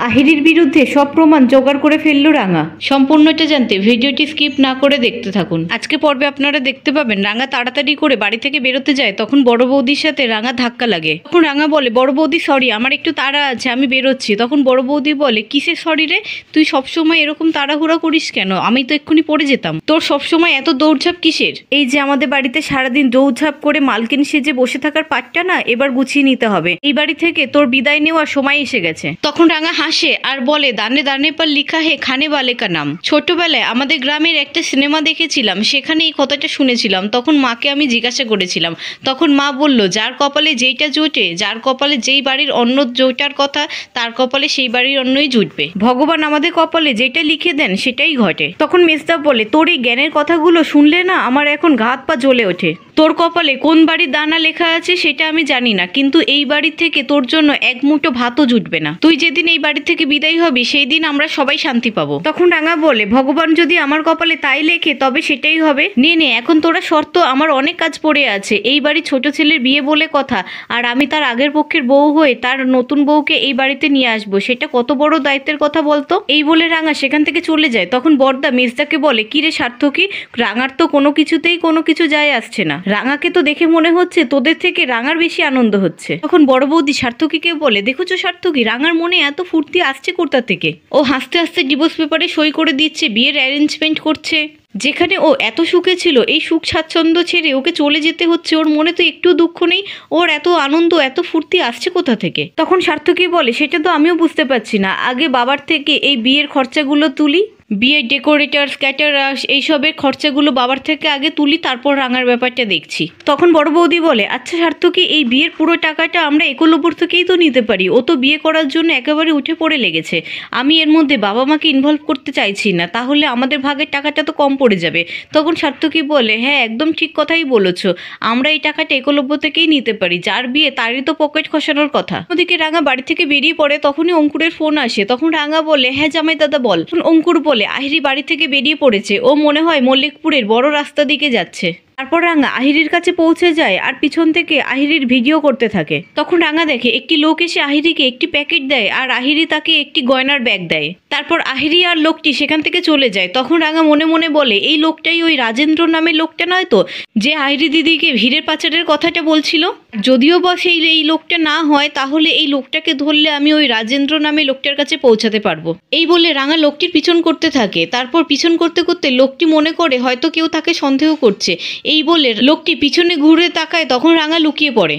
আহিরির বিরুদ্ধে সব প্রমাণ জোগাড় করে ফেলল রাঙা। সম্পূর্ণটা জানতে ভিডিওটি স্কিপ না করে দেখতে থাকুন। আজকে পর্বে আপনারা দেখতে পাবেন রাঙা তাড়াতাড়ি করে বাড়ি থেকে বেরোতে যায়, তখন বড় বৌদির সাথে রাঙা ধাক্কা লাগে। তখন রাঙা বলে, বড় বৌদি সরি, আমার একটু তাড়া আছে, আমি বেরোচ্ছি। তখন বড় বৌদি বলে, কিসের সরি রে, তুই সবসময় এরকম তাড়াহুড়া করিস কেন? আমি তো এক্ষুনি পড়ে যেতাম। তোর সবসময় এত দৌড়ঝাঁপ কিসের? এই যে আমাদের বাড়িতে সারাদিন দৌড়ঝাঁপ করে মালকিন সেজে বসে থাকার পাটটা না এবার গুছিয়ে নিতে হবে। এই বাড়ি থেকে তোর বিদায় নেওয়ার সময় এসে গেছে। তখন রাঙা হাসে আর বলে, দানে দানে পর লিখা হে খানে বালে কা নাম। ছোটবেলায় আমাদের গ্রামের একটা সিনেমা দেখেছিলাম, সেখানে এই কথাটা শুনেছিলাম। তখন মাকে আমি জিজ্ঞাসা করেছিলাম, তখন মা বলল, যার কপালে যেইটা জোটে, যার কপালে যেই বাড়ির অন্ন জোটার কথা, তার কপালে সেই বাড়ির অন্নই জুটবে। ভগবান আমাদের কপালে যেটা লিখে দেন সেটাই ঘটে। তখন মেজদা বলে, তোর এই জ্ঞানের কথাগুলো শুনলে না আমার এখন ঘাত পা জ্বলে ওঠে। তোর কপালে কোন বাড়ির দানা লেখা আছে সেটা আমি জানি না, কিন্তু এই বাড়ি থেকে তোর জন্য এক মুঠো ভাতও জুটবে না। তুই যেদিন এই বাড়ি থেকে বিদায় হবি সেই দিন আমরা সবাই শান্তি পাবো। তখন রাঙা বলে, ভগবান যদি আমার কপালে তাই লেখে তবে সেটাই হবে। নে এখন তোরা শর্ত, আমার অনেক কাজ পড়ে আছে। এই বাড়ি ছোট ছেলের বিয়ে বলে কথা, আর আমি তার আগের পক্ষের বউ হয়ে তার নতুন বউকে এই বাড়িতে নিয়ে আসবো, সেটা কত বড় দায়িত্বের কথা বলতো। এই বলে রাঙা সেখান থেকে চলে যায়। তখন বড়দা মেজদাকে বলে, কিরে সার্থকী, রাঙার তো কোনো কিছুতেই কোনো কিছু যায় আসছে না। রাঙাকে তো দেখে মনে হচ্ছে তোদের থেকে রাঙার বেশি আনন্দ হচ্ছে। তখন বড় বৌদি সার্থকীকে বলে, দেখেছো সার্থকী, রাঙার মনে এত ফুর্তি আসছে কোথা থেকে? ও হাসতে হাসতে ডিভোর্স পেপারে সই করে দিচ্ছে, বিয়ের অ্যারেঞ্জমেন্ট করছে। যেখানে ও এত সুখে ছিল, এই সুখ স্বাচ্ছন্দ্য ছেড়ে ওকে চলে যেতে হচ্ছে। ওর মনে তো একটু দুঃখ নেই, ওর এত আনন্দ এত ফুর্তি আসছে কোথা থেকে? তখন সার্থকী বলে, সেটা তো আমিও বুঝতে পারছি না। আগে বাবার থেকে এই বিয়ের খরচাগুলো তুলি, বিয়ের ডেকোরেটার্স, ক্যাটারার্স, এইসবের খরচাগুলো বাবার থেকে আগে তুলি, তারপর রাঙার ব্যাপারটা দেখছি। তখন বড় বৌদি বলে, আচ্ছা সার্থকী, এই বিয়ের পুরো টাকাটা আমরা একলব্যর থেকেই তো নিতে পারি। ও তো বিয়ে করার জন্য একেবারে উঠে পড়ে লেগেছে। আমি এর মধ্যে বাবা মাকে ইনভলভ করতে চাইছি না, তাহলে আমাদের ভাগের টাকাটা তো কম পড়ে যাবে। তখন সার্থকী বলে, হ্যাঁ একদম ঠিক কথাই বলেছো, আমরা এই টাকাটা একলব্য থেকেই নিতে পারি। যার বিয়ে তারই তো পকেট খসানোর কথা। ওদিকে রাঙা বাড়ি থেকে বেরিয়ে পড়ে, তখনই অঙ্কুরের ফোন আসে। তখন রাঙা বলে, হ্যাঁ জামাই দাদা বল। অঙ্কুর বলে, আহিরি বাড়ি থেকে বেরিয়ে পড়েছে, ও মনে হয় মল্লিকপুরের বড় রাস্তা দিকে যাচ্ছে। তারপর রাঙা আহিরির কাছে পৌঁছে যায় আর পিছন থেকে আহিরির ভিডিও করতে থাকে। তখন রাঙা দেখে একটি লোক এসে আহিরিকে একটি প্যাকেট দেয় আর আহিরি তাকে একটি গয়নার ব্যাগ দেয়। তারপর আহিরি আর লোকটি সেখান থেকে চলে যায়। তখন রাঙা মনে মনে বলে, এই লোকটাই ওই রাজেন্দ্র নামের লোকটা নয় তো, যে আহিরি দিদিকে ভিড়ের পাচারের কথাটা বলছিল? যদিও বা সেই এই লোকটা না হয়, তাহলে এই লোকটাকে ধরলে আমি ওই রাজেন্দ্র নামে লোকটার কাছে পৌঁছাতে পারবো। এই বলে রাঙা লোকটির পিছন করতে থাকে। তারপর পিছন করতে করতে লোকটি মনে করে হয়তো কেউ তাকে সন্দেহ করছে। এই বলে লোকটি পিছনে ঘুরে তাকায়, তখন রাঙা লুকিয়ে পড়ে।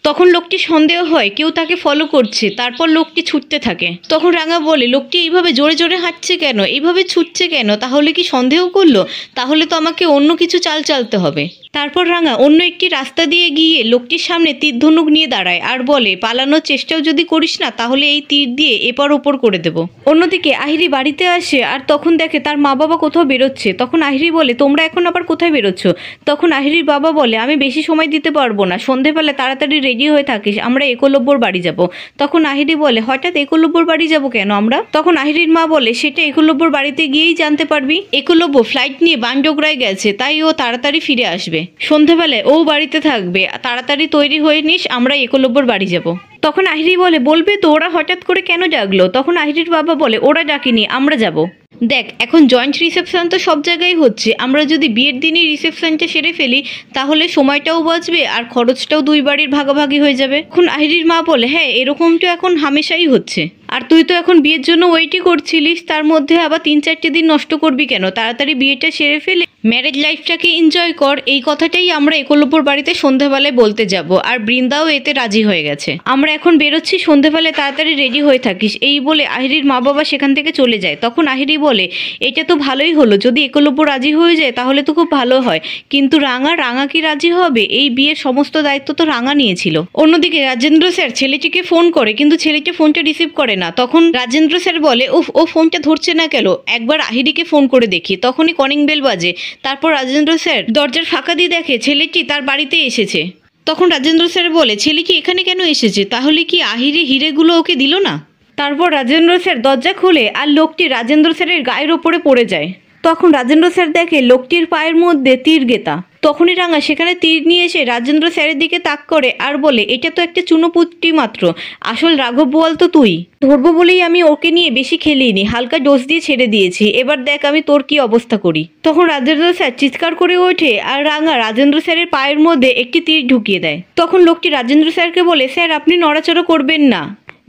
তখন লোকটি সন্দেহ হয় কেউ তাকে ফলো করছে। তারপর লোকটি ছুটতে থাকে। তখন রাঙা বলে, লোকটি এইভাবে জোরে জোরে হাঁটছে কেন, এইভাবে ছুটছে কেন? তাহলে কি সন্দেহ করলো? তাহলে তো আমাকে অন্য কিছু চাল চালতে হবে। তারপর রাঙা অন্য একটি রাস্তা দিয়ে গিয়ে লোকটির সামনে তীর ধনুক নিয়ে দাঁড়ায় আর বলে, পালানোর চেষ্টাও যদি করিস না তাহলে এই তীর দিয়ে এপার ওপর করে দেব। অন্যদিকে আহিরি বাড়িতে আসে আর তখন দেখে তার মা বাবা কোথাও বেরোচ্ছে। তখন আহিরি বলে, তোমরা এখন আবার কোথায় বেরোচ্ছ? তখন আহিরির বাবা বলে, আমি বেশি সময় দিতে পারবো না, সন্ধেবেলা তাড়াতাড়ি রেডি হয়ে থাকিস, আমরা একলব্যর বাড়ি যাব। তখন আহিরি বলে, হঠাৎ একলব্যর বাড়ি যাব কেন আমরা? তখন আহিরির মা বলে, সেটা একলব্যর বাড়িতে গিয়েই জানতে পারবি। একলব্য ফ্লাইট নিয়ে বানডোগরায় গেছে, তাই ও তাড়াতাড়ি ফিরে আসবে। সন্ধেবেলায় ও বাড়িতে থাকবে, তাড়াতাড়ি তৈরি হয়ে নিস, আমরা একলব্যর বাড়ি যাব। তখন আহিরি বলে, বলবে তো ওরা হঠাৎ করে কেন ডাকলো? তখন আহিরির বাবা বলে, ওরা ডাকেনি, আমরা যাব। দেখ, এখন জয়েন্ট রিসেপশন তো সব জায়গায় হচ্ছে, আমরা যদি বিয়ের দিনই রিসেপশনটা সেরে ফেলি তাহলে সময়টাও বাঁচবে আর খরচটাও দুই বাড়ির ভাগাভাগি হয়ে যাবে। এখন আহিরির মা বলে, হ্যাঁ এরকম তো এখন হামেশাই হচ্ছে, আর তুই তো এখন বিয়ের জন্য ওয়েটই করছিলিস, তার মধ্যে আবার 3-4 দিন নষ্ট করবি কেন? তাড়াতাড়ি বিয়েটা সেরে ফেলে ম্যারেজ লাইফটাকে এনজয় কর। এই কথাটাই আমরা একলব্যর বাড়িতে সন্ধ্যাবেলায় বলতে যাব, আর বৃন্দাও এতে রাজি হয়ে গেছে। আমরা এখন বেরোচ্ছি, সন্ধ্যাবেলায় তাড়াতাড়ি রেডি হয়ে থাকিস। এই বলে আহিরির মা বাবা সেখান থেকে চলে যায়। তখন আহিরি বলে, এটা তো ভালোই হলো, যদি একলব্য রাজি হয়ে যায় তাহলে তো খুব ভালো হয়, কিন্তু রাঙা কি রাজি হবে? এই বিয়ের সমস্ত দায়িত্ব তো রাঙা নিয়েছিল। অন্যদিকে রাজেন্দ্র স্যার ছেলেটিকে ফোন করে, কিন্তু ছেলেটি ফোনটা রিসিভ করে না। তখন রাজেন্দ্র স্যার বলে, ও ফোনটা ধরছে না কেন, একবার আহিরিকে ফোন করে দেখি। তখনই কলিং বেল বাজে। তারপর রাজেন্দ্র স্যার দরজার ফাঁকা দিয়ে দেখে ছেলেটি তার বাড়িতে এসেছে। তখন রাজেন্দ্র স্যার বলে, ছেলে কি এখানে কেন এসেছে? তাহলে কি আহিরি হিরেগুলো ওকে দিল না? তারপর রাজেন্দ্র স্যার দরজা খুলে আর লোকটি রাজেন্দ্র স্যারের গায়ের ওপরে পড়ে যায়। তখন রাজেন্দ্র স্যার দেখে লোকটির পায়ের মধ্যে তীর গেতা। তখনই রাঙা সেখানে তীর নিয়ে এসে রাজেন্দ্র স্যারের দিকে তাক করে আর বলে, এটা তো একটা চুনোপুটি মাত্র, আসল রাঘব বোয়াল তো তুই। ধরবো বলেই আমি ওকে নিয়ে বেশি খেলিনি, হালকা ডোজ দিয়ে ছেড়ে দিয়েছি, এবার দেখ আমি তোর কি অবস্থা করি। তখন রাজেন্দ্র স্যার চিৎকার করে ওঠে আর রাঙা রাজেন্দ্র স্যারের পায়ের মধ্যে একটি তীর ঢুকিয়ে দেয়। তখন লোকটি রাজেন্দ্র স্যারকে বলে, স্যার আপনি নড়াচড়া করবেন না,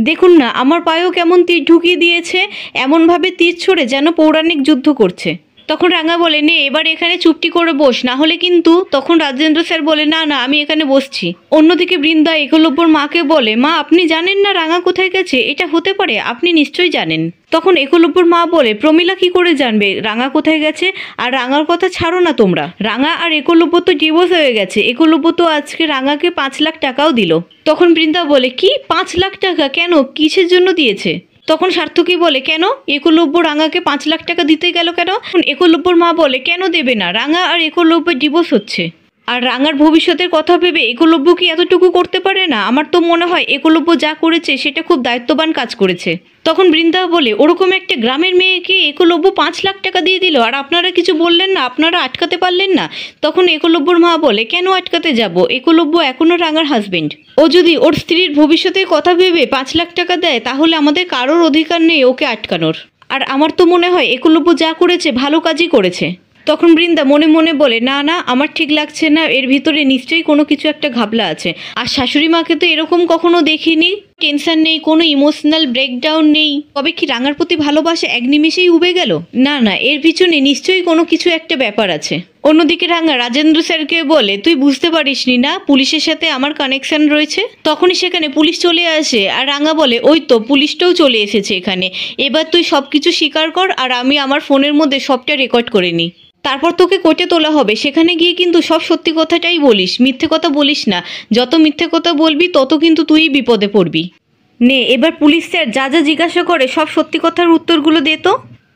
দেখুন না আমার পায়েও কেমন তীর ঢুকিয়ে দিয়েছে, এমনভাবে তীর ছড়ে যেন পৌরাণিক যুদ্ধ করছে। তখন রাঙা বলে, নে এবার এখানে চুপটি করে বস, না হলে কিন্তু। তখন রাজেন্দ্র স্যার বলে, না না আমি এখানে বসছি। অন্যদিকে বৃন্দা একলব্যর মাকে বলে, মা আপনি জানেন না রাঙা কোথায় গেছে? এটা হতে পারে, আপনি নিশ্চয়ই জানেন। তখন একলব্যর মা বলে, প্রমীলা কি করে জানবে রাঙা কোথায় গেছে? আর রাঙার কথা ছাড়ো না তোমরা, রাঙা আর একলব্য তো ডিভোর্স হয়ে গেছে, একলব্য তো আজকে রাঙাকে 5 লাখ টাকাও দিল। তখন বৃন্দা বলে, কি 5 লাখ টাকা? কেন, কিসের জন্য দিয়েছে? তখন সার্থকী বলে, কেন একলব্য রাঙাকে 5 লাখ টাকা দিতে গেল কেন? একলব্যর মা বলে, কেন দেবে না, রাঙা আর একলব্যের ডিভোর্স হচ্ছে, আর রাঙার ভবিষ্যতের কথা ভেবে একলব্য কি এতটুকু করতে পারে না? আমার তো মনে হয় একলব্য যা করেছে সেটা খুব দায়িত্ববান কাজ করেছে। তখন বৃন্দা বলে, ওরকম একটা গ্রামের মেয়েকে একলব্য 5 লাখ টাকা দিয়ে দিল, আর আপনারা কিছু বললেন না, আপনারা আটকাতে পারলেন না? তখন একলব্যর মা বলে, কেন আটকাতে যাব, একলব্য এখনো রাঙার হাজবেন্ড, ও যদি ওর স্ত্রীর ভবিষ্যতের কথা ভেবে 5 লাখ টাকা দেয় তাহলে আমাদের কারোর অধিকার নেই ওকে আটকানোর, আর আমার তো মনে হয় একলব্য যা করেছে ভালো কাজই করেছে। তখন বৃন্দা মনে মনে বলে, না না আমার ঠিক লাগছে না, এর ভিতরে নিশ্চয়ই কোনো কিছু একটা ঘাবলা আছে, আর শাশুড়ি মাকে তো এরকম কখনো দেখিনি, টেনশন নেই, কোনো ইমোশনাল ব্রেকডাউন নেই, তবে কি রাঙার প্রতি ভালোবাসা এক নিমেষেই উবে গেল? না না এর পিছনে নিশ্চয়ই কোনো কিছু একটা ব্যাপার আছে। অন্যদিকে রাঙা রাজেন্দ্র স্যারকে বলে, তুই বুঝতে পারিসনি না পুলিশের সাথে আমার কানেকশন রয়েছে? তখনই সেখানে পুলিশ চলে আসে আর রাঙা বলে, ওই তো পুলিশটাও চলে এসেছে এখানে, এবার তুই সব কিছু স্বীকার কর আর আমি আমার ফোনের মধ্যে সবটা রেকর্ড করে নিই, তারপর তোকে কোর্টে তোলা হবে, সেখানে গিয়ে কিন্তু সব সত্যি কথাটাই বলিস, মিথ্যে কথা বলিস না, যত মিথ্যে কথা বলবি তত কিন্তু তুই বিপদে পড়বি। নে এবার পুলিশ স্যার যা যা জিজ্ঞাসা করে সব সত্যি কথার উত্তরগুলো দে তো।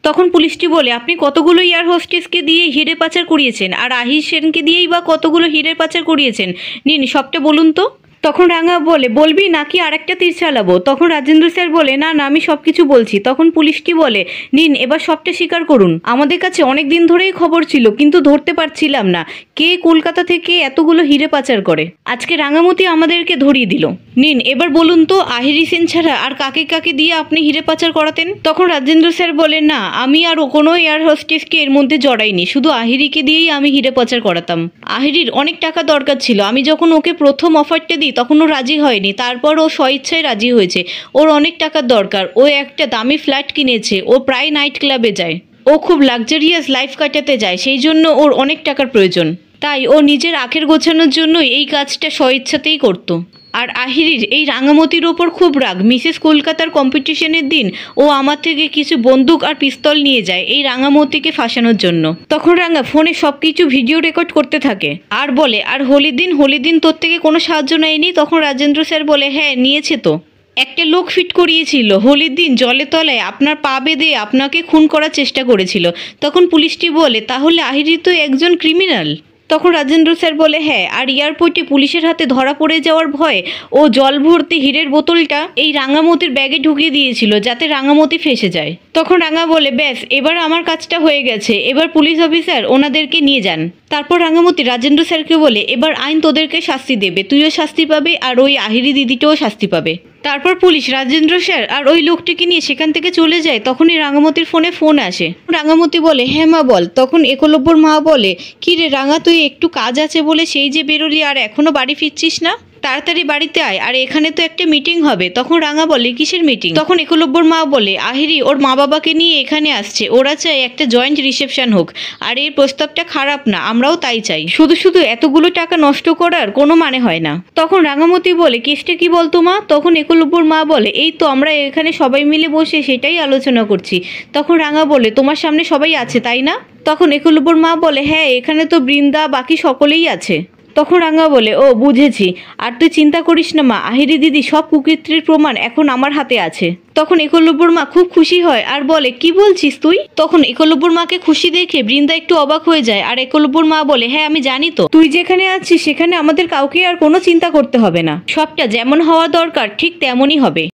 তখন পুলিশটি বলে, আপনি কতগুলো এয়ার হোস্টেসকে দিয়ে হিরে পাচার করিয়েছেন, আর আহির সেনকে দিয়েই বা কতগুলো হিরে পাচার করিয়েছেন, নিন সবটা বলুন তো। তখন রাঙা বলে, বলবি নাকি আরেকটা তীর চালাবো? তখন রাজেন্দ্র স্যার বলে, না না আমি সব কিছু বলছি। তখন পুলিশটি বলে, নিন এবার সবটা স্বীকার করুন, আমাদের কাছে অনেক দিন ধরেই খবর ছিল কিন্তু ধরতে পারছিলাম না কে কলকাতা থেকে এতগুলো হিরে পাচার করে, আজকে রাঙামতি আমাদেরকে ধরিয়ে দিল, নিন এবার বলুন তো আহিরি সেন ছাড়া আর কাকে কাকে দিয়ে আপনি হিরে পাচার করাতেন? তখন রাজেন্দ্র স্যার বলে, না আমি আর কোনো এয়ার হোস্টেসকে এর মধ্যে জড়াইনি, শুধু আহিরিকে দিয়েই আমি হিরে পাচার করাতাম, আহিরির অনেক টাকা দরকার ছিল, আমি যখন ওকে প্রথম অফারটা দিই তখন ও রাজি হয়নি, তারপর ও স্বইচ্ছায় রাজি হয়েছে, ওর অনেক টাকার দরকার, ও একটা দামি ফ্ল্যাট কিনেছে, ও প্রায় নাইট ক্লাবে যায়, ও খুব লাক্সারিয়াস লাইফ কাটাতে যায়, সেই জন্য ওর অনেক টাকার প্রয়োজন, তাই ও নিজের আখের গোছানোর জন্যই এই কাজটা স্বইচ্ছাতেই করতো। আর আহিরির এই রাঙামতির ওপর খুব রাগ, মিসেস কলকাতার কম্পিটিশনের দিন ও আমার থেকে কিছু বন্দুক আর পিস্তল নিয়ে যায় এই রাঙামতিকে ফাঁসানোর জন্য। তখন রাঙা ফোনে সব কিছু ভিডিও রেকর্ড করতে থাকে আর বলে, আর হোলির দিন তোর থেকে কোনো সাহায্য নেয়নি? তখন রাজেন্দ্র স্যার বলে, হ্যাঁ নিয়েছে তো, একটা লোক ফিট করিয়েছিল, হোলির দিন জলের তলায় আপনার পা বেঁধে আপনাকে খুন করার চেষ্টা করেছিল। তখন পুলিশটি বলে, তাহলে আহিরি তো একজন ক্রিমিনাল। তখন রাজেন্দ্র স্যার বলে, হ্যাঁ, আর এয়ারপোর্টে পুলিশের হাতে ধরা পড়ে যাওয়ার ভয়ে ও জল ভর্তি হীরের বোতলটা এই রাঙামতির ব্যাগে ঢুকিয়ে দিয়েছিল যাতে রাঙামতি ফেঁসে যায়। তখন রাঙা বলে, ব্যাস এবার আমার কাজটা হয়ে গেছে, এবার পুলিশ অফিসার ওনাদেরকে নিয়ে যান। তারপর রাঙামতি রাজেন্দ্র স্যারকে বলে, এবার আইন তোদেরকে শাস্তি দেবে, তুইও শাস্তি পাবে আর ওই আহিরি দিদিটাও শাস্তি পাবে। তারপর পুলিশ রাজেন্দ্র স্যার আর ওই লোকটিকে নিয়ে সেখান থেকে চলে যায়। তখনই রাঙামতির ফোনে ফোন আসে। রাঙামতি বলে, হ্যাঁ মা বল। তখন একলব্যর মা বলে, কি রে রাঙা, তুই একটু কাজ আছে বলে সেই যে বেরোলি আর এখনো বাড়ি ফিরছিস না? তাড়াতাড়ি বাড়িতে আয়, আর এখানে তো একটা মিটিং হবে। তখন রাঙা বলে, কিসের মিটিং? তখন একলব্যর মা বলে, আহিরি ওর মা বাবাকে নিয়ে এখানে আসছে, ওরা চায় একটা জয়েন্ট রিসেপশন হোক, আর এই প্রস্তাবটা খারাপ না, আমরাও তাই চাই, শুধু শুধু এতগুলো টাকা নষ্ট করার কোনো মানে হয় না। তখন রাঙামতি বলে, কেসটা কি বলতো মা? তখন একলব্যর মা বলে, এই তো আমরা এখানে সবাই মিলে বসে সেটাই আলোচনা করছি। তখন রাঙা বলে, তোমার সামনে সবাই আছে তাই না? তখন একলব্যর মা বলে, হ্যাঁ এখানে তো বৃন্দা বাকি সকলেই আছে। তখন রাঙা বলে, ও বুঝেছি, আর তুই চিন্তা করিস না মা, আহিরি দিদি সব কুকীর্তির প্রমাণ এখন আমার হাতে আছে। তখন একলব্যর মা খুব খুশি হয় আর বলে, কি বলছিস তুই? তখন একলব্যর মাকে খুশি দেখে বৃন্দা একটু অবাক হয়ে যায়, আর একলব্যর মা বলে, হ্যাঁ আমি জানি তো, তুই যেখানে আছিস সেখানে আমাদের কাউকে আর কোনো চিন্তা করতে হবে না, সবটা যেমন হওয়া দরকার ঠিক তেমনই হবে।